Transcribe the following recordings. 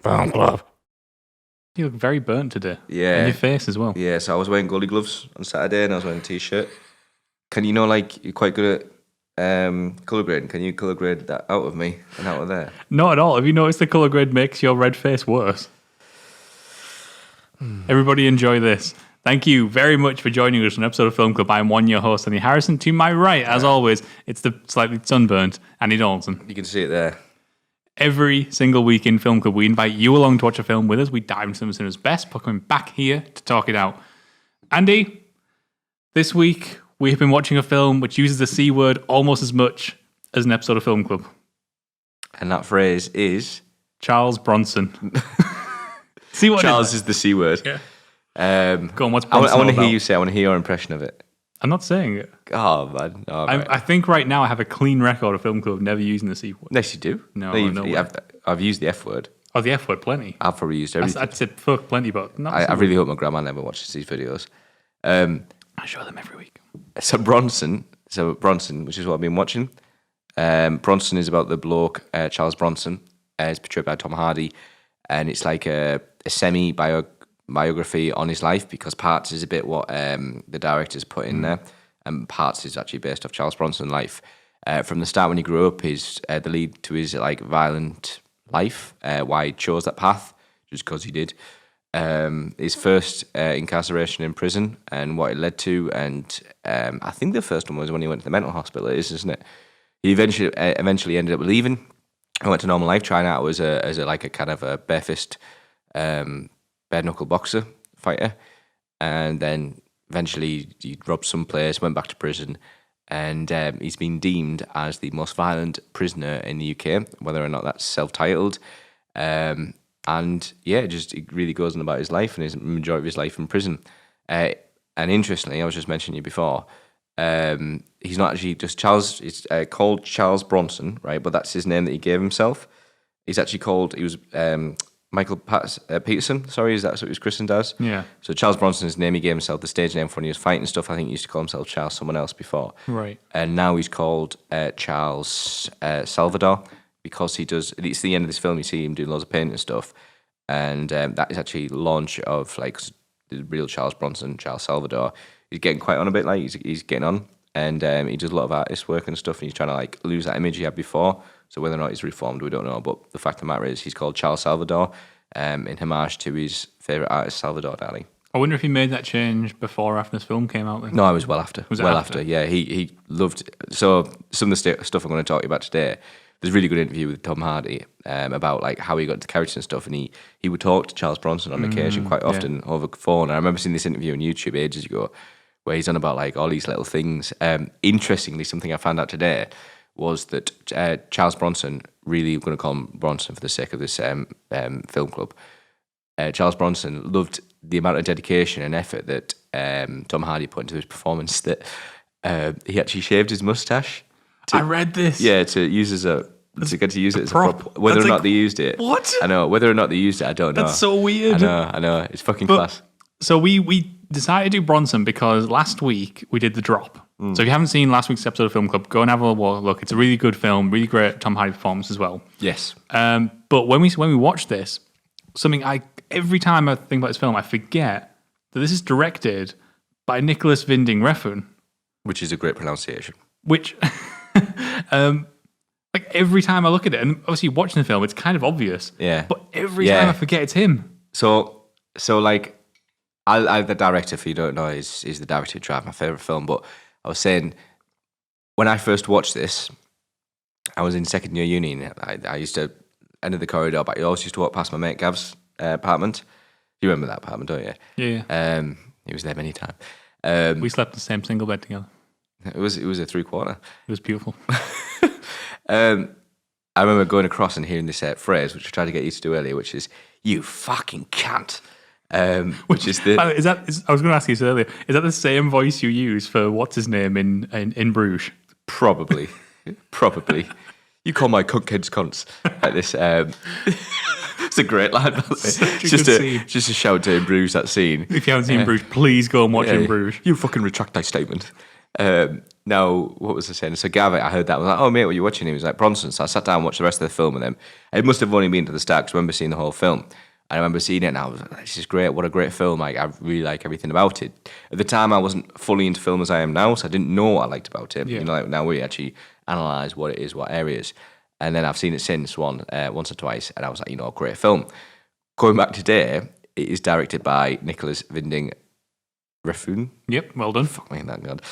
You look very burnt today. Yeah. And your face as well. Yeah, so I was wearing goalie gloves on Saturday and I was wearing a t-shirt. Can you know, like, you're quite good at colour grading. Can you colour grade that out of me and out of there? Not at all. Have you noticed the colour grade makes your red face worse? Everybody enjoy this. Thank you very much for joining us on an episode of Film Club. I'm your host, Andy Harrison. To my right, as always, it's the slightly sunburnt Andy Dalton. You can see it there. Every single week in Film Club, we invite you along to watch a film with us. We dive into some of cinema's best, but coming back here to talk it out. Andy, this week we have been watching a film which uses the C word almost as much as an episode of Film Club. And that phrase is... Charles Bronson. See what Charles is the C word. Yeah. Go on, what's I Bronson want to about? hear you say. I want to hear your impression of it. I'm not saying it. Oh man, right. I think right now I have a clean record of Film Club never using the C word. Yes, you do. No, I've used the F word. Oh, the F word, plenty. I've probably used everything. I'd say fuck plenty, but not. I really hope my grandma never watches these videos. I show them every week. So Bronson, which is what I've been watching. Bronson is about the bloke Charles Bronson. It's portrayed by Tom Hardy, and it's like a semi-biography on his life because parts is a bit what the directors put in there, and parts is actually based off Charles Bronson's life. From the start when he grew up, his the lead to his like violent life, why he chose that path, just because he did. His first incarceration in prison and what it led to, and I think the first one was when he went to the mental hospital. It is, isn't it? He eventually ended up leaving. I went to normal life, trying out as a kind of a bare-fist, bare-knuckle boxer fighter, and then eventually he robbed some place, went back to prison, and he's been deemed as the most violent prisoner in the UK, whether or not that's self-titled. And yeah, it really goes on about his life and his majority of his life in prison. And interestingly, I was just mentioning you before, he's not actually just Charles. It's called Charles Bronson, right? But that's his name that he gave himself. He's actually called. He was Michael Peterson. Sorry, is that what he was christened as? Yeah. So Charles Bronson's name he gave himself, the stage name for when he was fighting stuff. I think he used to call himself Charles someone else before. Right. And now he's called Charles Salvador because he does. It's the end of this film. You see him doing loads of painting and stuff, and that is actually the launch of like the real Charles Bronson, Charles Salvador. He's getting quite on a bit, like he's getting on, and he does a lot of artist work and stuff, and he's trying to like lose that image he had before. So whether or not he's reformed, we don't know. But the fact of the matter is, he's called Charles Salvador, in homage to his favorite artist, Salvador Dali. I wonder if he made that change before or after this film came out. Then. No, it was well after. Was it well after? Yeah, he loved. So some of the stuff I'm going to talk to you about today. There's a really good interview with Tom Hardy about like how he got into character and stuff, and he would talk to Charles Bronson on occasion quite often over the phone. And I remember seeing this interview on YouTube ages ago, where he's on about like all these little things. Interestingly, something I found out today was that Charles Bronson, really going to call him Bronson for the sake of this film club, Charles Bronson loved the amount of dedication and effort that Tom Hardy put into his performance that he actually shaved his mustache. I read this. Yeah, to use as to get to use it as a prop. Whether That's or not like, they used it. What? I know. Whether or not they used it, I don't know. That's so weird. I know. It's fucking class. So we decided to do Bronson because last week we did The Drop. So if you haven't seen last week's episode of Film Club, go and have a look. It's a really good film, really great Tom Hardy performance as well. Yes. But when we watched this, every time I think about this film, I forget that this is directed by Nicolas Refn. Which is a great pronunciation. Which, like every time I look at it, and obviously watching the film, it's kind of obvious. Yeah. But every time I forget it's him. So like, I the director, if you don't know, is the director who drives my favourite film. But I was saying, when I first watched this, I was in second year uni, and I used to enter the corridor, but I always used to walk past my mate Gav's apartment. You remember that apartment, don't you? Yeah. He was there many times. We slept in the same single bed together. It was a 3/4. It was beautiful. I remember going across and hearing this phrase, which I tried to get you to do earlier, which is "you fucking cunt." Which is the... I was going to ask you this earlier. Is that the same voice you use for what's his name in Bruges? Probably. You call my cunt kids cunts like this. It's a great line. Just a shout to In Bruges, that scene. If you haven't seen Bruges, please go and watch In Bruges. You fucking retract thy statement. No, what was I saying? So Gavin, I heard that. I was like, oh, mate, what are you watching? He was like, Bronson. So I sat down and watched the rest of the film with him. It must have only been to the start because I remember seeing the whole film. I remember seeing it and I was like, this is great. What a great film. Like, I really like everything about it. At the time, I wasn't fully into film as I am now, so I didn't know what I liked about it. Yeah. You know, like now we actually analyse what it is, what areas. And then I've seen it since once or twice, and I was like, you know, great film. Going back today, it is directed by Nicolas Winding Refn. Yep, well done. Fuck me, that God.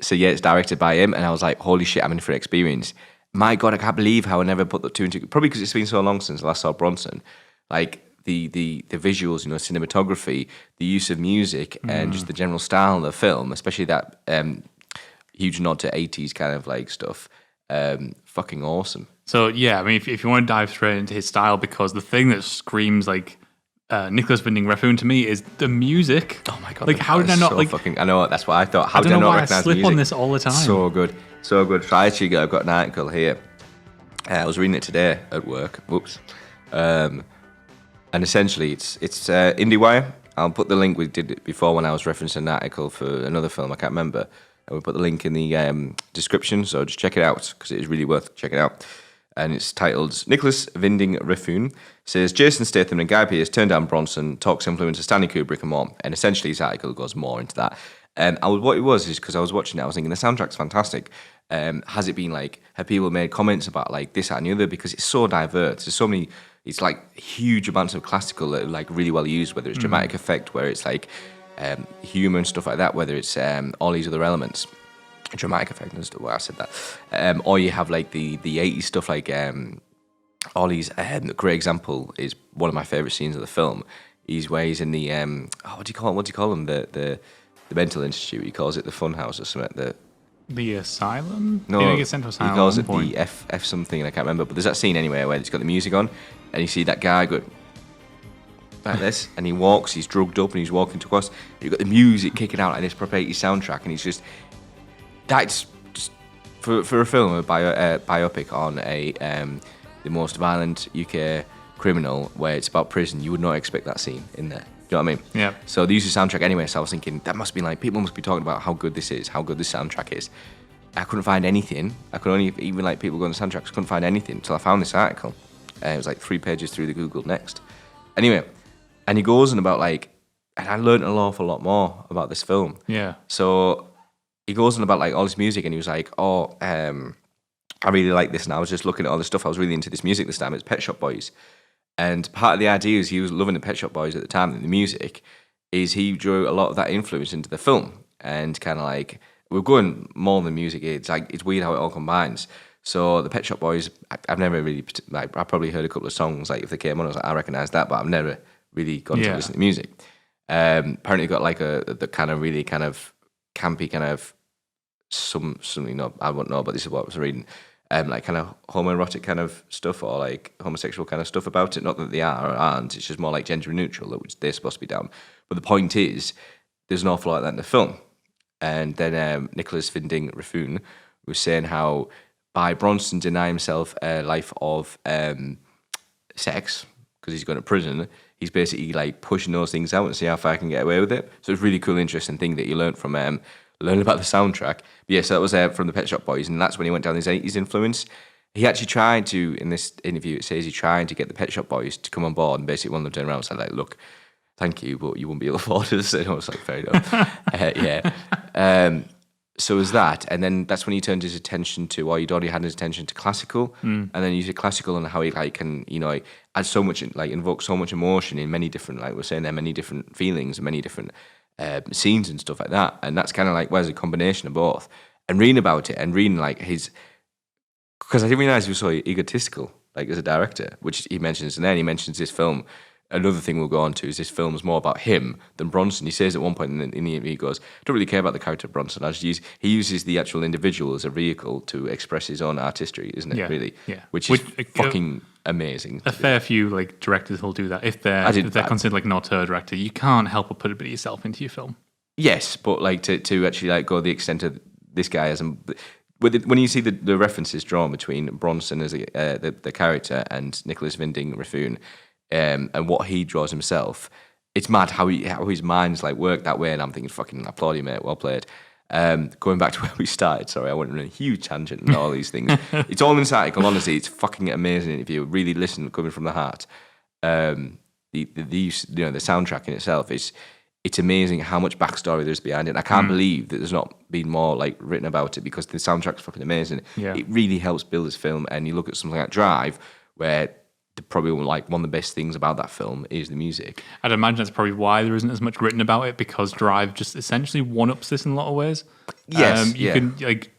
So yeah, it's directed by him, and I was like, holy shit, I'm in for an experience. My God, I can't believe how I never put the two and two. Probably because it's been so long since I last saw Bronson. Like the visuals, you know, cinematography, the use of music, and just the general style of the film, especially that huge nod to 80s kind of like stuff. Fucking awesome. So yeah, I mean, if you want to dive straight into his style, because the thing that screams like Nicolas Winding Refn to me is the music. Oh my God! Like, how did I not like? I know that's what I thought. How I did don't I know not why I recognize slip music? on this all the time. So good, so good. So I actually got an article here. I was reading it today at work. Whoops. And essentially, it's IndieWire. I'll put the link. We did it before when I was referencing an article for another film. I can't remember. And we'll put the link in the description. So just check it out because it is really worth checking out. And it's titled Nicolas Winding Refn says Jason Statham and Guy Pearce turned down Bronson, talks influence of Stanley Kubrick and more. And essentially, his article goes more into that. What it was is because I was watching it, I was thinking the soundtrack's fantastic. Has it been like, have people made comments about like this, that, and the other? Because it's so diverse. There's so many, it's like huge amounts of classical that are like really well used, whether it's dramatic effect, where it's like humor and stuff like that, whether it's all these other elements. Dramatic effect and stuff. Well, I said that. Or you have like the 80s stuff, like all these. A great example is one of my favorite scenes of the film. Is where he's in the what do you call them? The mental institute. He calls it the fun house or something. The asylum? No, he gets sent to asylum. He calls at it one point. the F something. I can't remember. But there's that scene anyway where it's got the music on, and you see that guy go like this, and he walks. He's drugged up, and he's walking across. You've got the music kicking out like this proper 80s soundtrack, and he's just. That's just for a film, a biopic on the most violent UK criminal, where it's about prison. You would not expect that scene in there. Do you know what I mean? Yeah. So they use the soundtrack anyway. So I was thinking that must be like people must be talking about how good this is, how good this soundtrack is. I couldn't find anything. I could only even like people going to soundtracks. Couldn't find anything until I found this article. It was like 3 pages through the Google Next. Anyway, and he goes on about like, and I learned an awful lot more about this film. Yeah. So. He goes on about like all this music, and he was like, "Oh, I really like this." And I was just looking at all this stuff. I was really into this music this time. It's Pet Shop Boys, and part of the idea is he was loving the Pet Shop Boys at the time. And the music is he drew a lot of that influence into the film, and kind of like we're going more than music. It's like it's weird how it all combines. So the Pet Shop Boys, I've never really like. I probably heard a couple of songs like if they came on, I was like, I recognise that, but I've never really gone to listen to music. Apparently, got like the kind of really kind of campy kind of. Something not I won't know, but this is what I was reading. Like kind of homoerotic kind of stuff, or like homosexual kind of stuff about it. Not that they are or aren't. It's just more like gender neutral, which they're supposed to be down. But the point is, there's an awful lot of that in the film. And then Nicolas Winding Refn was saying how by Bronson denying himself a life of sex because he's going to prison, he's basically like pushing those things out and see how far I can get away with it. So it's a really cool, interesting thing that you learn from learn about the soundtrack. But yeah, so that was from the Pet Shop Boys, and that's when he went down his 80s influence. He actually tried to, in this interview, it says he tried to get the Pet Shop Boys to come on board, and basically one of them turned around and said, like, look, thank you, but you won't be able to afford us. And I was like, fair enough. Yeah. So it was that, and then that's when he turned his attention to, or he'd already had his attention to classical, and then he used classical and how he like can, you know, add so much, like invoke so much emotion in many different, like we're saying there, many different feelings and many different scenes and stuff like that. And that's kind of like, where's a combination of both? And reading about it and reading like his, because I didn't realize he was so egotistical, like as a director, which he mentions. And then he mentions this film. Another thing we'll go on to is this film is more about him than Bronson. He says at one point in the interview, he goes, I don't really care about the character of Bronson. He uses the actual individual as a vehicle to express his own artistry, isn't it? Yeah, really? yeah. Which is fucking amazing. A fair few like directors will do that if they're considered like an auteur director. You can't help but put a bit of yourself into your film. Yes, but like to actually like go the extent of this guy as when you see the references drawn between Bronson as the character and Nicolas Winding Refn. And what he draws himself, it's mad how his mind's like worked that way, and I'm thinking, fucking applaud you, mate, well played. Going back to where we started, sorry, I went on a huge tangent and all these things. It's all in this article, honestly. It's fucking amazing if you really listen, coming from the heart. The soundtrack in itself it's amazing how much backstory there's behind it. And I can't believe that there's not been more like written about it, because the soundtrack's fucking amazing. Yeah. It really helps build this film. And you look at something like Drive, where probably like one of the best things about that film is the music. I'd imagine that's probably why there isn't as much written about it, because Drive just essentially one-ups this in a lot of ways. Yes, you can like,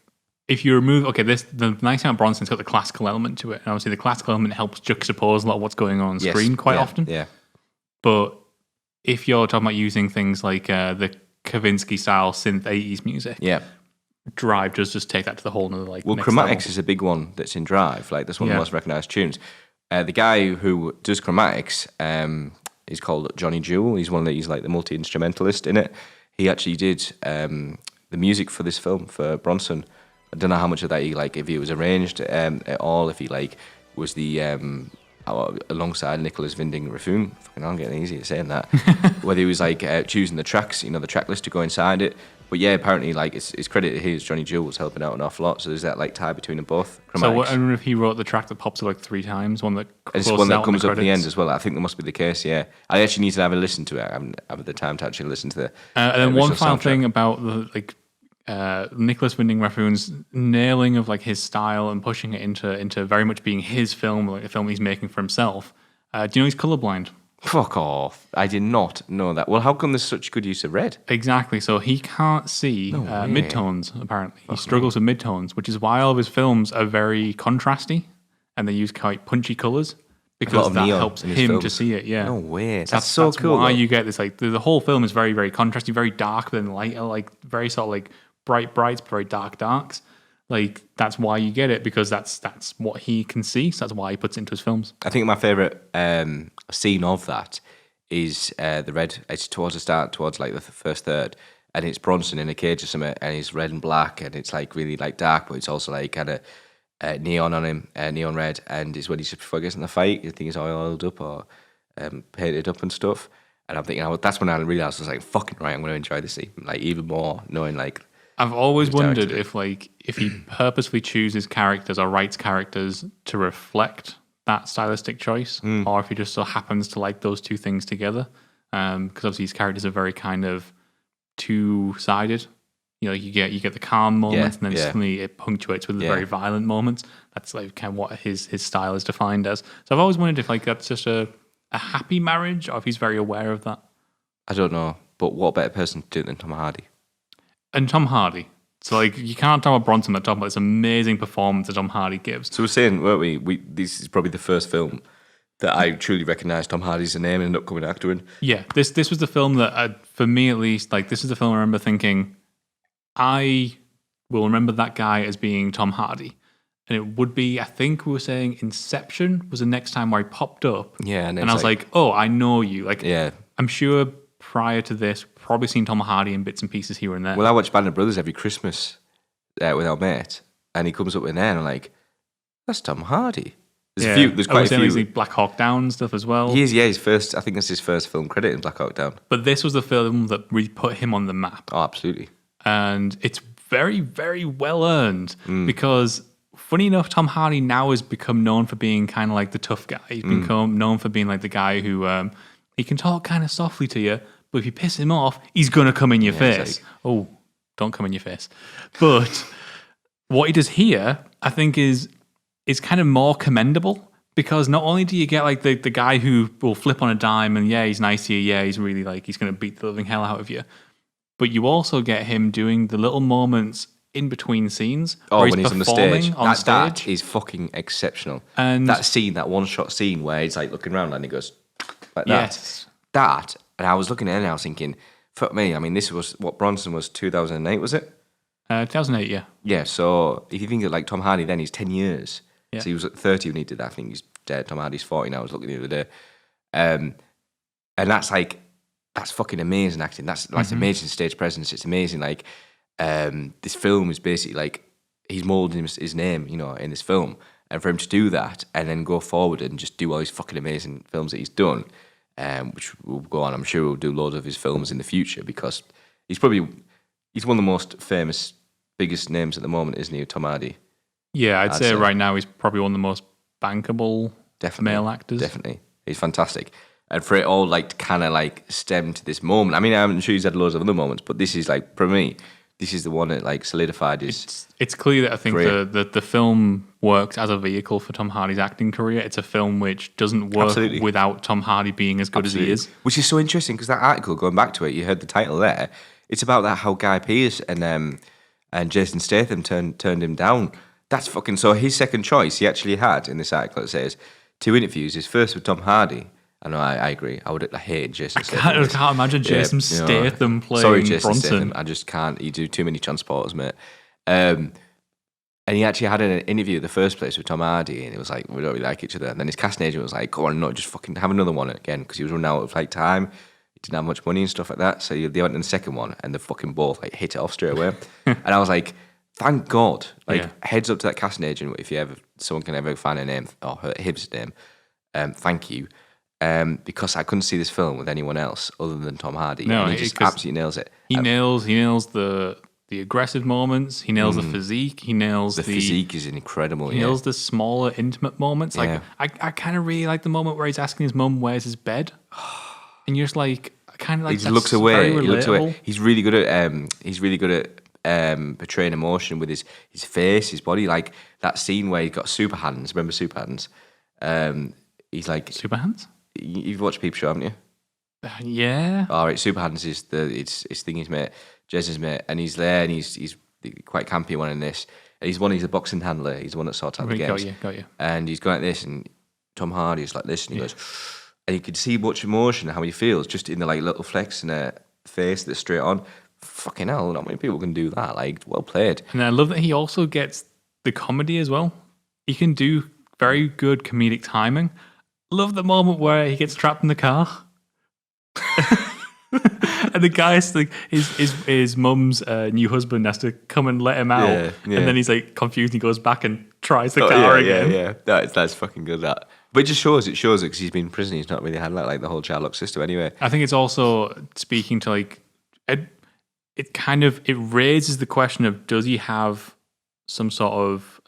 if you remove the nice thing about Bronson's got the classical element to it, and obviously the classical element helps juxtapose a lot of what's going on screen quite often. Yeah. But if you're talking about using things like the Kavinsky style synth 80s music, Drive does just take that to the whole nother like. Well, next Chromatics level. is a big one that's in Drive. Like, that's one of the most recognized tunes. The guy who does Chromatics is called Johnny Jewel. He's like the multi-instrumentalist in it. He actually did the music for this film for Bronson. I don't know how much of that if he was arranged at all, if he was the alongside Nicolas Winding Refn. Fucking I'm getting easy at saying that. Whether he was choosing the tracks, the track list to go inside it. But yeah, apparently it's credited here as Johnny Jewel was helping out an awful lot. So there's that tie between them both. So I wonder if he wrote the track that pops up 3 times, one that it's one that comes up at the end as well. I think that must be the case. Yeah, I actually need to have a listen to it. I haven't had the time to actually listen to the. And then one final thing about the Nicolas Winding Refn's nailing of his style and pushing it into very much being his film, like a film he's making for himself. Do you know he's colorblind? Fuck off. I did not know that. Well, how come there's such good use of red? Exactly. So he can't see midtones, apparently. He struggles with midtones, which is why all of his films are very contrasty and they use quite punchy colours, because that helps him to see it. Yeah. No way. That's so cool. That's why you get this, the whole film is very, very contrasty, very dark, but then lighter, very sort of bright brights, but very dark darks. That's why you get it, because that's what he can see. So that's why he puts it into his films. I think my favourite scene of that is the red. It's towards the start, towards the first third, and it's Bronson in a cage or something, and he's red and black, and it's really dark, but it's also kind of neon on him, neon red, and it's when he's before he gets in the fight. You think he's oiled up or painted up and stuff. And I'm thinking, that's when I realised, I was fucking right, I'm going to enjoy this even more, knowing I've always wondered if he purposely chooses characters or writes characters to reflect that stylistic choice, or if he just so happens to like those two things together. Because obviously his characters are very kind of two-sided. You get the calm moments, and then suddenly it punctuates with the very violent moments. That's kind of what his style is defined as. So I've always wondered if that's just a happy marriage, or if he's very aware of that. I don't know, but what better person to do it than Tom Hardy? And Tom Hardy. So you can't talk about Bronson without talking about this amazing performance that Tom Hardy gives. So we're saying, weren't we? This is probably the first film that I truly recognised Tom Hardy's name and an upcoming actor in. Yeah, this was the film that, for me at least, this is the film I remember thinking, I will remember that guy as being Tom Hardy. And it would be, I think we were saying Inception was the next time where he popped up. Yeah. And I was oh, I know you. Yeah. I'm sure prior to this, probably seen Tom Hardy in bits and pieces here and there. Well, I watch Band of Brothers every Christmas with our mate, and he comes up in there, and I'm like, that's Tom Hardy. There's quite a few. Black Hawk Down stuff as well. He is, yeah. I think that's his first film credit in Black Hawk Down. But this was the film that really put him on the map. Oh, absolutely. And it's very, very well earned, because funny enough, Tom Hardy now has become known for being kind of the tough guy. He's become known for being the guy who he can talk kind of softly to you, but if you piss him off, he's going to come in your face. Oh, don't come in your face. But what he does here, I think, is kind of more commendable, because not only do you get the guy who will flip on a dime and he's nice to you, he's really he's going to beat the living hell out of you, but you also get him doing the little moments in between scenes where when he's on the stage. That is fucking exceptional. And that scene, that one-shot scene where he's looking around and he goes like that. Yes. That, and I was looking at it and I was thinking, fuck me, I mean, this was what Bronson was 2008, was it? 2008, yeah. Yeah, so if you think of Tom Hardy then, he's 10 years. Yeah. So he was at 30 when he did that. I think he's dead. Tom Hardy's 40 now, I was looking the other day. And that's fucking amazing acting. That's amazing stage presence. It's amazing. This film is basically he's molding his name, in this film. And for him to do that and then go forward and just do all these fucking amazing films that he's done, which will go on, I'm sure we'll do loads of his films in the future, because he's probably he's one of the most famous, biggest names at the moment, isn't he, Tom Hardy? Yeah, I'd say right now he's probably one of the most bankable male actors. Definitely. He's fantastic. And for it all like to kind of like stem to this moment. I mean, I'm sure he's had loads of other moments, but this is like, for me, this is the one that like solidified his... It's clear that I think the film works as a vehicle for Tom Hardy's acting career. It's a film which doesn't work without Tom Hardy being as good as he is. Which is so interesting because that article, going back to it, you heard the title there, it's about that how Guy Pearce and Jason Statham turned him down. That's fucking... So his second choice he actually had in this article, it says, 2 interviews. His first with Tom Hardy. I know, I agree. I would hate Jason Statham. I can't imagine Jason Statham playing sorry, Jason Bronson. Statham. I just can't. You do too many transporters, mate. And he actually had an interview in the first place with Tom Hardy, and it was like, we don't really like each other. And then his casting agent was like, go on, no, just fucking have another one again, because he was running out of like time. He didn't have much money and stuff like that. So they went in the second one, and they fucking both like hit it off straight away. And I was like, thank God. Like, heads up to that casting agent if someone can ever find a name or his name. Thank you. Because I couldn't see this film with anyone else other than Tom Hardy. No, and he just absolutely nails it. He nails the aggressive moments. He nails the physique. He nails the physique is incredible. He nails the smaller, intimate moments. Like I kind of really like the moment where he's asking his mum where's his bed, and you're just like, I kind of like. He just looks away. He looks away. He's really good at portraying emotion with his face, his body. Like that scene where he's got super hands. Remember super hands? He's like super hands. You've watched Peep Show, haven't you? Yeah. All right, Super Hands is it's Thingy's mate, Jason's mate, and he's there, and he's quite campy one in this. And he's a boxing handler. He's the one that sorts out the games. Got you. And he's going like this, and Tom Hardy's like this, and he goes, and you could see much emotion, how he feels, just in the like little flex in a face that's straight on. Fucking hell, not many people can do that. Like, well played. And I love that he also gets the comedy as well. He can do very good comedic timing. Love the moment where he gets trapped in the car. And the guy's like, his mum's new husband has to come and let him out. Yeah. And then he's like confused. He goes back and tries the car again. Yeah. That's fucking good. That. But it shows it because he's been in prison. He's not really had like the whole child lock system anyway. I think it's also speaking to like, it raises the question of, does he have some sort of,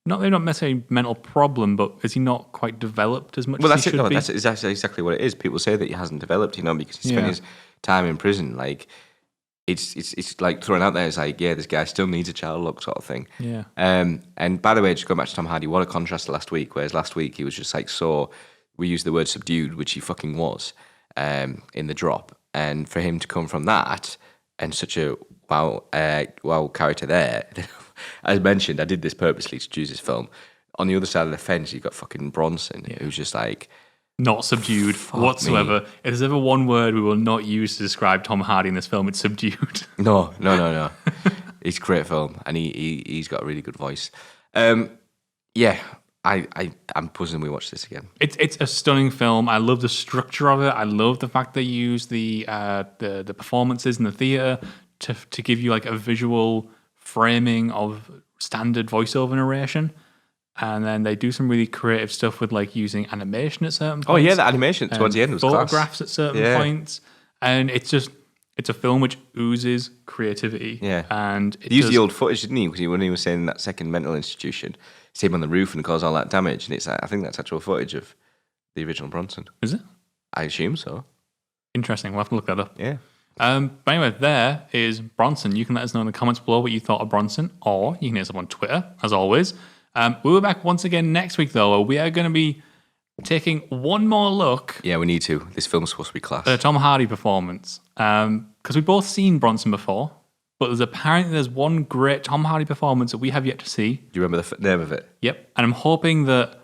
not necessarily mental problem, but is he not quite developed as much as he should be? That's exactly what it is. People say that he hasn't developed, because he spent his time in prison. Like, it's like thrown out there. It's like, this guy still needs a child lock sort of thing. Yeah. And by the way, just going back to Tom Hardy, what a contrast to last week. Whereas last week he was just like we used the word subdued, which he fucking was in The Drop. And for him to come from that and such a wow character there. As mentioned, I did this purposely to choose this film. On the other side of the fence, you've got fucking Bronson, who's just like... Not subdued whatsoever. If there's ever one word we will not use to describe Tom Hardy in this film, it's subdued. No. It's a great film, and he's got a really good voice. I'm buzzing we watch this again. It's a stunning film. I love the structure of it. I love the fact they use the performances in the theatre to give you like a visual framing of standard voiceover narration, and then they do some really creative stuff with like using animation at certain points. Oh yeah, the animation towards the end was photographs class. At certain points, and it's a film which oozes creativity. Yeah, and he used the old footage, didn't he? Because when he was saying that second mental institution, it's him on the roof and caused all that damage, and I think that's actual footage of the original Bronson. Is it? I assume so. Interesting. We'll have to look that up. Yeah. But anyway, there is Bronson. You can let us know in the comments below what you thought of Bronson, or you can hit us up on Twitter, as always. We'll be back once again next week, though, where we are going to be taking one more look. Yeah, we need to. This film's supposed to be class. The Tom Hardy performance. Because we've both seen Bronson before, but there's one great Tom Hardy performance that we have yet to see. Do you remember the name of it? Yep. And I'm hoping that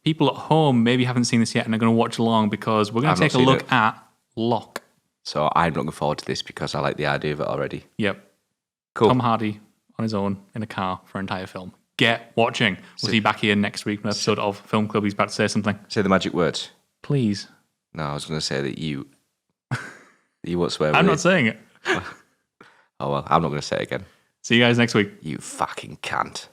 people at home maybe haven't seen this yet and are going to watch along, because we're going to take a look at Locke. So I'm looking forward to this because I like the idea of it already. Yep. Cool. Tom Hardy on his own in a car for an entire film. Get watching. We'll see you back here next week for an episode of Film Club. He's about to say something. Say the magic words. Please. No, I was going to say that you won't swear. I'm not saying it. Oh, well, I'm not going to say it again. See you guys next week. You fucking can't.